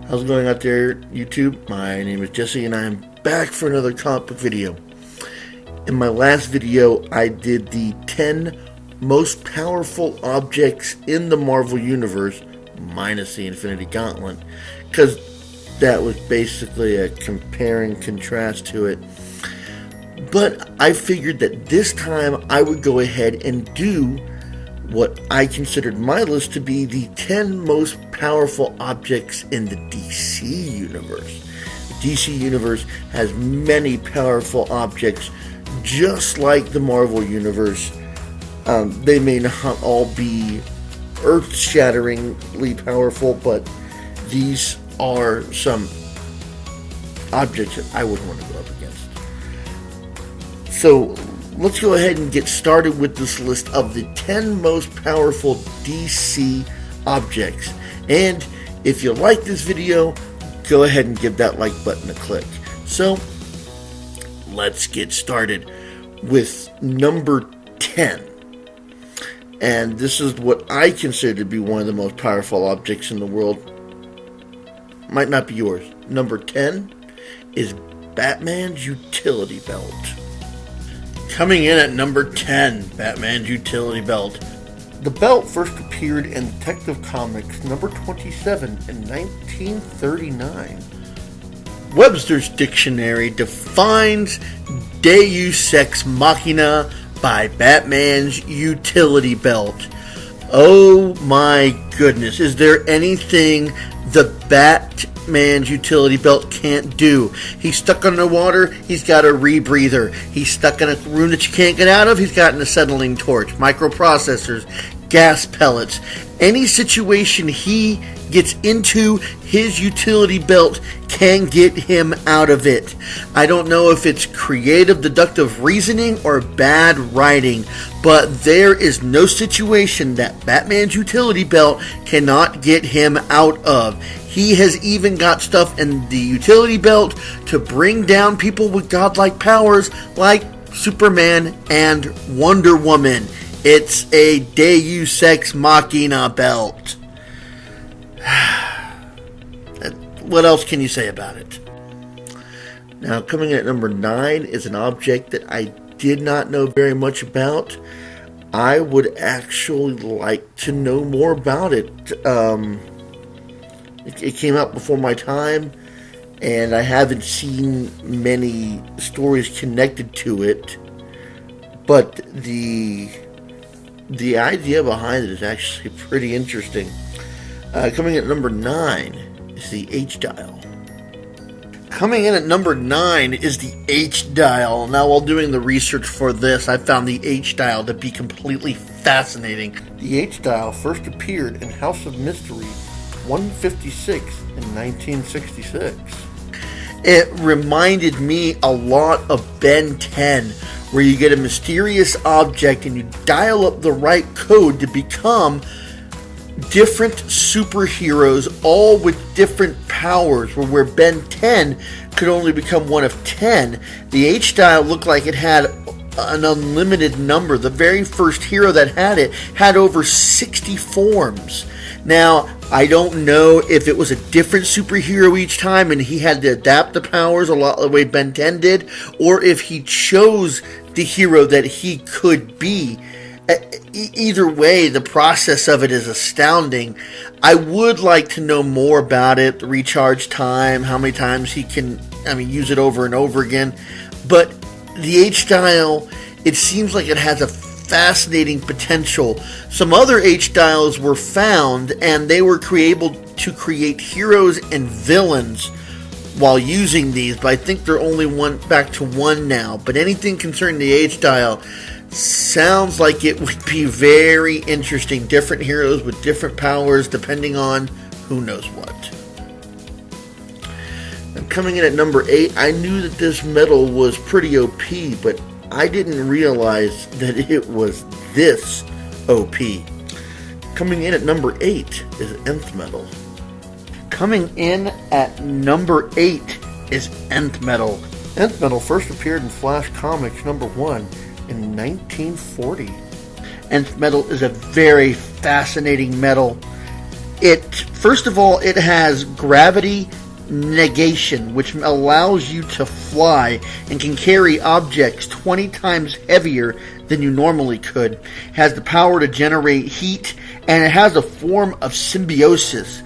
How's it going out there, YouTube? My name is Jesse, and I'm back for another comic book video. In my last video, I did the 10 most powerful objects in the Marvel Universe, minus the Infinity Gauntlet, because that was basically a compare and contrast to it. But I figured that this time I would go ahead and do what I considered my list to be the 10 most powerful objects in the DC Universe. The DC Universe has many powerful objects, just like the Marvel Universe. They may not all be earth-shatteringly powerful, but these are some objects that I wouldn't want to go up against. So let's go ahead and get started with this list of the 10 most powerful DC objects. And if you like this video, go ahead and give that like button a click. So let's get started with number 10. And this is what I consider to be one of the most powerful objects in the world. Might not be yours. Number 10 is Batman's utility belt. Coming in at number 10, Batman's utility belt. The belt first appeared in Detective Comics number 27 in 1939. Webster's Dictionary defines Deus Ex Machina by Batman's utility belt. Oh my goodness, is there anything the Batman's utility belt can't do? He's stuck underwater, he's got a rebreather. He's stuck in a room that you can't get out of, he's got an acetylene torch, microprocessors, gas pellets. Any situation he gets into, his utility belt can get him out of it. I don't know if it's creative deductive reasoning or bad writing, but there is no situation that Batman's utility belt cannot get him out of. He has even got stuff in the utility belt to bring down people with godlike powers like Superman and Wonder Woman. It's a Deus Ex Machina belt. What else can you say about it? Now, coming in at number 9 is an object that I did not know very much about. I would actually like to know more about it. It came out before my time, and I haven't seen many stories connected to it. But the idea behind it is actually pretty interesting. Coming in at number 9 is the H-Dial. Coming in at number 9 is the H-Dial. Now, while doing the research for this, I found the H-Dial to be completely fascinating. The H-Dial first appeared in House of Mystery 156 in 1966. It reminded me a lot of Ben 10, where you get a mysterious object and you dial up the right code to become different superheroes, all with different powers. Where Ben 10 could only become one of 10, the H-Dial looked like it had an unlimited number. The very first hero that had it had over 60 forms. Now, I don't know if it was a different superhero each time and he had to adapt the powers a lot the way Ben 10 did, or if he chose the hero that he could be. Either way, the process of it is astounding. I would like to know more about it, the recharge time, how many times he can, use it over and over again. But the H-Dial, it seems like it has a fascinating potential. Some other H-Dials were found, and they were able to create heroes and villains while using these, but I think they're only back to one now. But anything concerning the H-Dial sounds like it would be very interesting. Different heroes with different powers depending on who knows what. And coming in at number 8, I knew that this metal was pretty OP, but I didn't realize that it was this OP. Coming in at number 8 is Nth Metal. Coming in at number 8 is Nth Metal. Nth Metal first appeared in Flash Comics number 1 in 1940. Nth Metal is a very fascinating metal. First of all, it has gravity negation, which allows you to fly and can carry objects 20 times heavier than you normally could. It has the power to generate heat, and it has a form of symbiosis.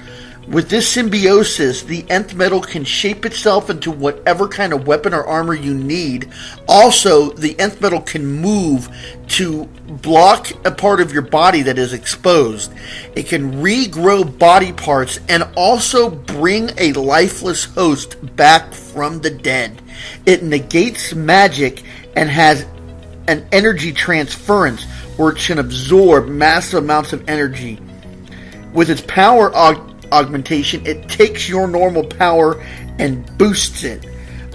With this symbiosis, the nth metal can shape itself into whatever kind of weapon or armor you need. Also, the nth metal can move to block a part of your body that is exposed. It can regrow body parts and also bring a lifeless host back from the dead. It negates magic and has an energy transference where it can absorb massive amounts of energy. With its power augmentation, it takes your normal power and boosts it.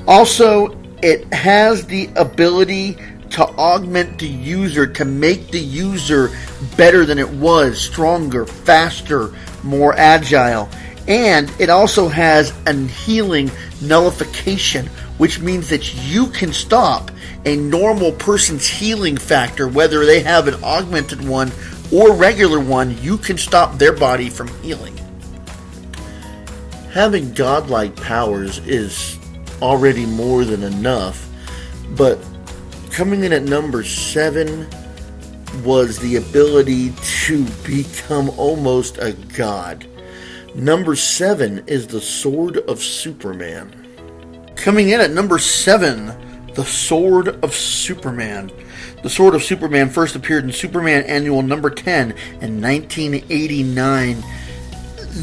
Also, it has the ability to augment the user, to make the user better than it was, stronger, faster, more agile. And it also has a healing nullification, which means that you can stop a normal person's healing factor, whether they have an augmented one or regular one. You can stop their body from healing. Having godlike powers is already more than enough, but coming in at number 7 was the ability to become almost a god. Number 7 is the Sword of Superman. Coming in at number 7, the Sword of Superman. The Sword of Superman first appeared in Superman Annual number 10 in 1989.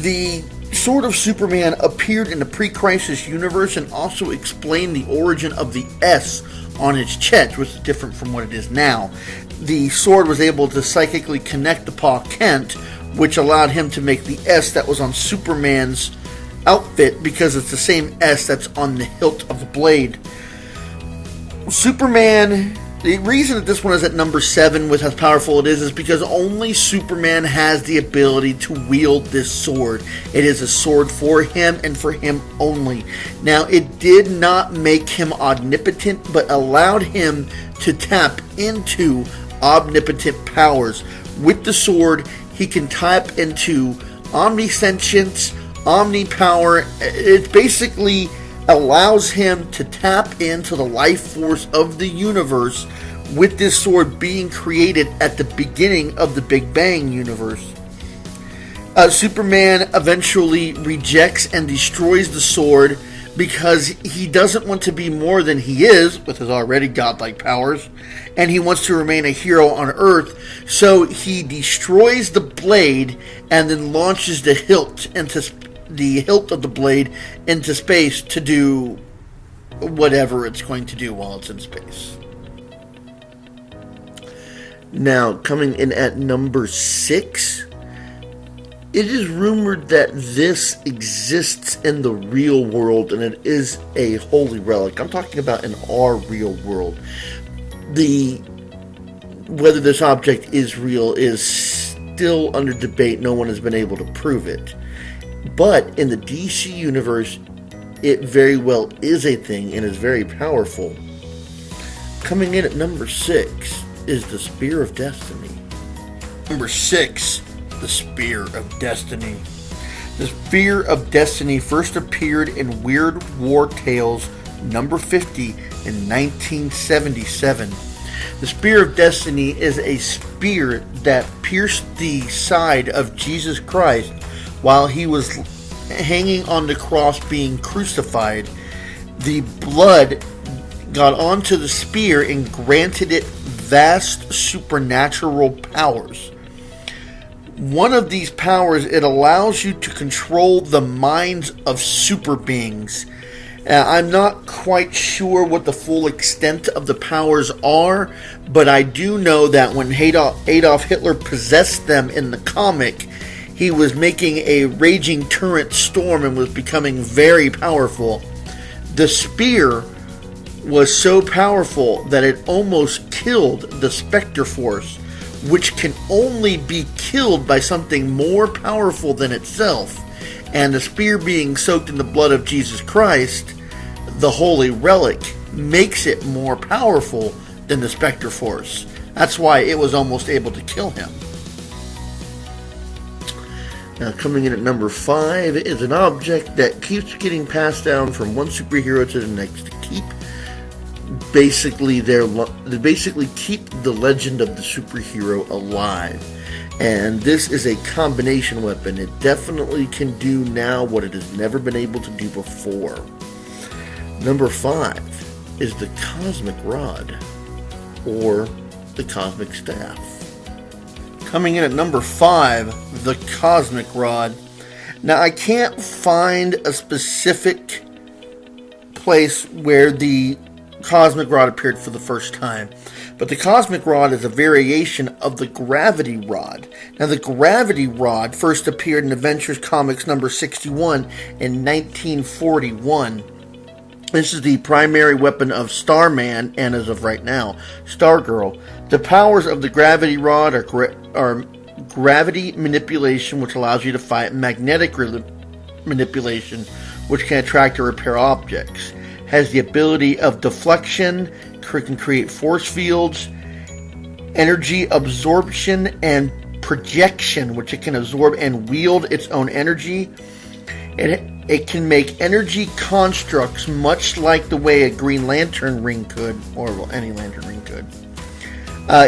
The Sword of Superman appeared in the pre-crisis universe and also explained the origin of the S on its chest, which is different from what it is now. The sword was able to psychically connect to Pa Kent, which allowed him to make the S that was on Superman's outfit, because it's the same S that's on the hilt of the blade. Superman, the reason that this one is at number 7 with how powerful it is because only Superman has the ability to wield this sword. It is a sword for him and for him only. Now, it did not make him omnipotent, but allowed him to tap into omnipotent powers. With the sword, he can tap into omniscience, omnipower. It basically allows him to tap into the life force of the universe, with this sword being created at the beginning of the Big Bang universe. Superman eventually rejects and destroys the sword because he doesn't want to be more than he is with his already godlike powers, and he wants to remain a hero on Earth. So he destroys the blade and then launches the hilt of the blade into space to do whatever it's going to do while it's in space. Now, coming in at number 6, it is rumored that this exists in the real world, and it is a holy relic. I'm talking about in our real world. Whether this object is real is still under debate. No one has been able to prove it. But in the DC universe, it very well is a thing and is very powerful. Coming in at number 6 is the Spear of Destiny. Number 6, the Spear of Destiny. The Spear of Destiny first appeared in Weird War Tales number 50 in 1977. The Spear of Destiny is a spear that pierced the side of Jesus Christ while he was hanging on the cross being crucified. The blood got onto the spear and granted it vast supernatural powers. One of these powers, it allows you to control the minds of super beings. I'm not quite sure what the full extent of the powers are, but I do know that when Adolf Hitler possessed them in the comic, he was making a raging torrent storm and was becoming very powerful. The spear was so powerful that it almost killed the Spectre Force, which can only be killed by something more powerful than itself. And the spear being soaked in the blood of Jesus Christ, the holy relic, makes it more powerful than the Spectre Force. That's why it was almost able to kill him. Now, coming in at number 5 is an object that keeps getting passed down from one superhero to the next to keep they basically keep the legend of the superhero alive. And this is a combination weapon. It definitely can do now what it has never been able to do before. Number 5 is the Cosmic Rod, or the Cosmic Staff. Coming in at number 5, the Cosmic Rod. Now, I can't find a specific place where the Cosmic Rod appeared for the first time, but the Cosmic Rod is a variation of the Gravity Rod. Now, the Gravity Rod first appeared in Adventures Comics number 61 in 1941. This is the primary weapon of Starman and, as of right now, Stargirl. The powers of the Gravity Rod are gravity manipulation, which allows you to fight, magnetic manipulation, which can attract or repair objects. Has the ability of deflection, can create force fields, energy absorption, and projection, which it can absorb and wield its own energy. It can make energy constructs much like the way a Green Lantern ring could, or any Lantern ring could.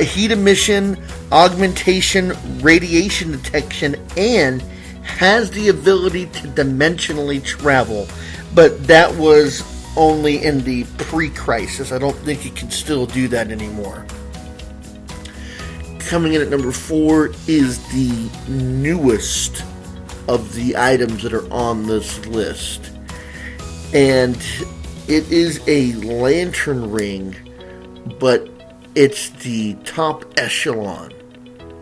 Heat emission, augmentation, radiation detection, and has the ability to dimensionally travel. But that was only in the pre-crisis. I don't think it can still do that anymore. Coming in at number 4 is the newest of the items that are on this list. And it is a lantern ring, but it's the top echelon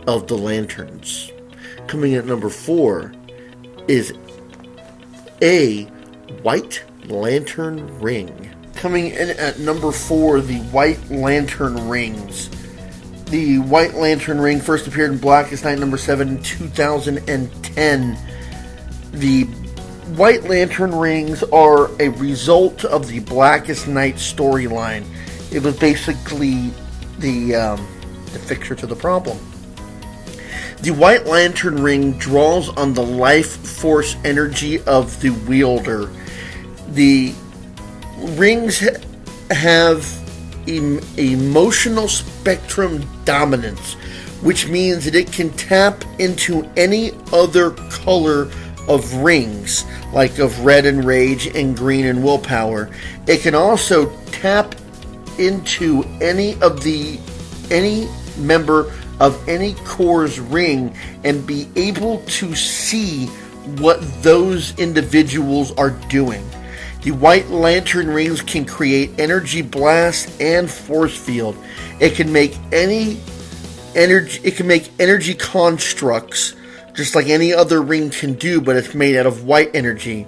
of the lanterns. Coming in at number 4 is a White Lantern Ring. Coming in at number 4, the White Lantern Rings. The White Lantern Ring first appeared in Blackest Night number 7 in 2010. The White Lantern Rings are a result of the Blackest Night storyline. It was basically the fixer to the problem. The White Lantern Ring draws on the life force energy of the wielder. The rings have emotional spectrum dominance, which means that it can tap into any other color of rings, like of red and rage and green and willpower. It can also tap into any member of any Corps' ring and be able to see what those individuals are doing. The White Lantern Rings can create energy blasts and force field. It can make energy constructs just like any other ring can do, but it's made out of white energy.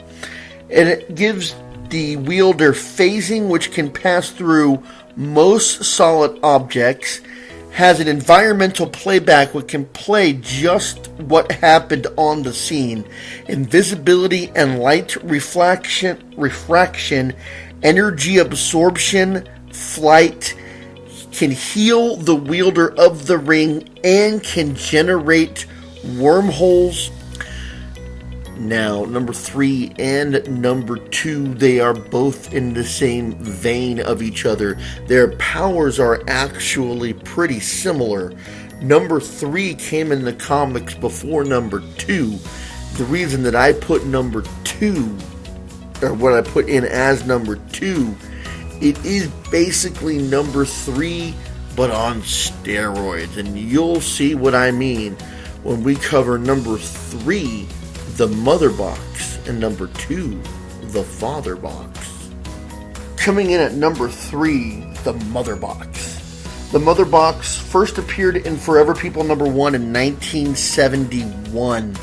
And it gives the wielder phasing, which can pass through most solid objects. Has an environmental playback which can play just what happened on the scene. Invisibility and light refraction, energy absorption, flight, can heal the wielder of the ring, and can generate wormholes. Now, number 3 and number 2, they are both in the same vein of each other. Their powers are actually pretty similar. Number 3 came in the comics before number 2. The reason that I put number 2, or what I put in as number 2, it is basically number 3, but on steroids. And you'll see what I mean when we cover number 3, the Mother Box, and number 2, the Father Box. Coming in at number 3, the Mother Box. The Mother Box first appeared in Forever People number 1 in 1971.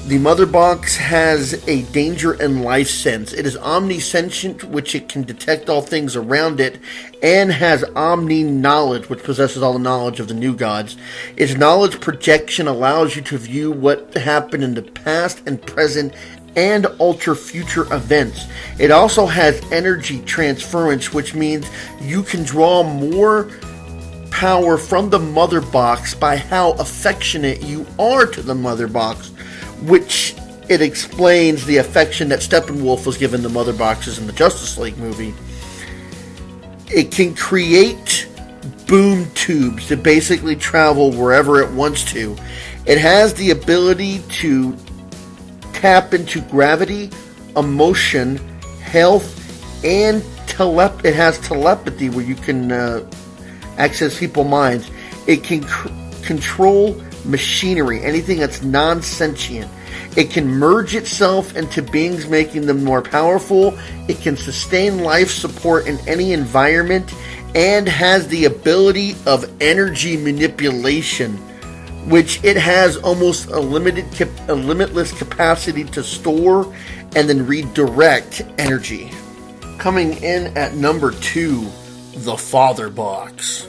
The Mother Box has a danger and life sense. It is omniscient, which it can detect all things around it, and has omni-knowledge, which possesses all the knowledge of the new gods. Its knowledge projection allows you to view what happened in the past and present and alter future events. It also has energy transference, which means you can draw more power from the Mother Box by how affectionate you are to the Mother Box, which it explains the affection that Steppenwolf was given to Mother Boxes in the Justice League movie. It can create boom tubes to basically travel wherever it wants to. It has the ability to tap into gravity, emotion, health, and it has telepathy where you can access people's minds. It can control machinery, anything that's non-sentient. It can merge itself into beings, making them more powerful. It can sustain life support in any environment, and has the ability of energy manipulation, which it has almost a limitless capacity to store and then redirect energy. Coming in at number 2, the Father Box.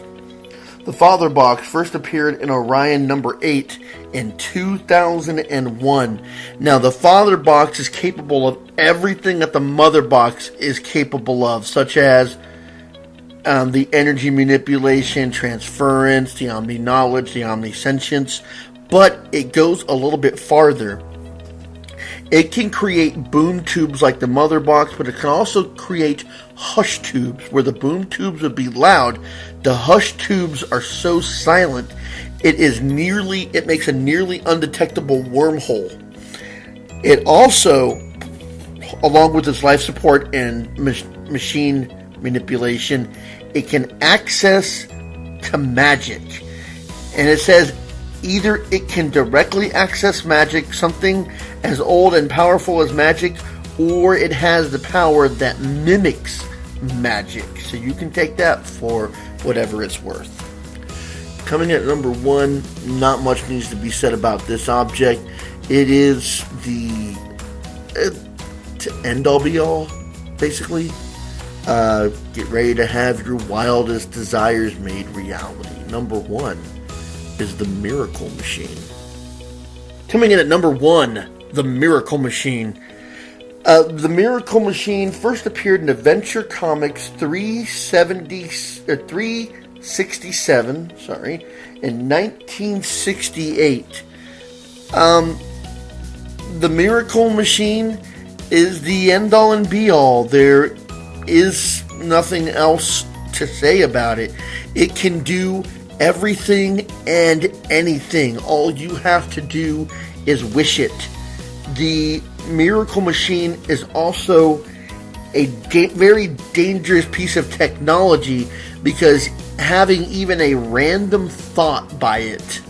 The Father Box first appeared in Orion number 8 in 2001. Now, the Father Box is capable of everything that the Mother Box is capable of, such as the energy manipulation, transference, the omni-knowledge, the omnisentience, but it goes a little bit farther. It can create boom tubes like the Mother Box, but it can also create hush tubes, where the boom tubes would be loud. The hush tubes are so silent, it makes a nearly undetectable wormhole. It also, along with its life support and machine manipulation, it can access to magic. And it says either it can directly access magic, something as old and powerful as magic, or it has the power that mimics magic. So you can take that for whatever it's worth. Coming at number 1, not much needs to be said about this object. It is the end-all be-all, basically. Get ready to have your wildest desires made reality. Number 1 is the Miracle Machine. Coming in at number 1, the Miracle Machine. The Miracle Machine first appeared in Adventure Comics 367, in 1968. The Miracle Machine is the end-all and be-all. There is nothing else to say about it. It can do everything and anything. All you have to do is wish it. The Miracle Machine is also a very dangerous piece of technology, because having even a random thought by it,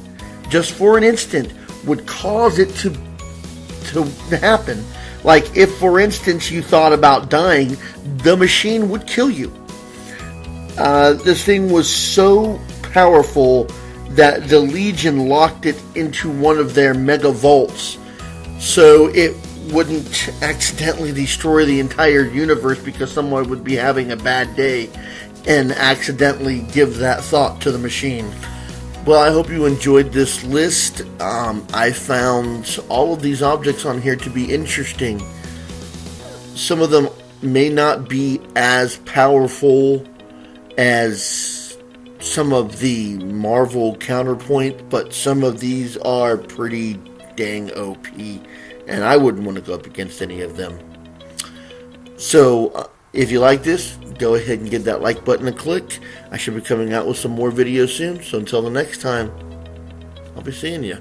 just for an instant, would cause it to happen. Like if, for instance, you thought about dying, the machine would kill you. This thing was so powerful that the Legion locked it into one of their mega vaults, so it wouldn't accidentally destroy the entire universe, because someone would be having a bad day and accidentally give that thought to the machine. Well, I hope you enjoyed this list. I found all of these objects on here to be interesting. Some of them may not be as powerful as some of the Marvel counterpoint, but some of these are pretty dang OP, and I wouldn't want to go up against any of them. So, if you like this, go ahead and give that like button a click. I should be coming out with some more videos soon, so until the next time, I'll be seeing you.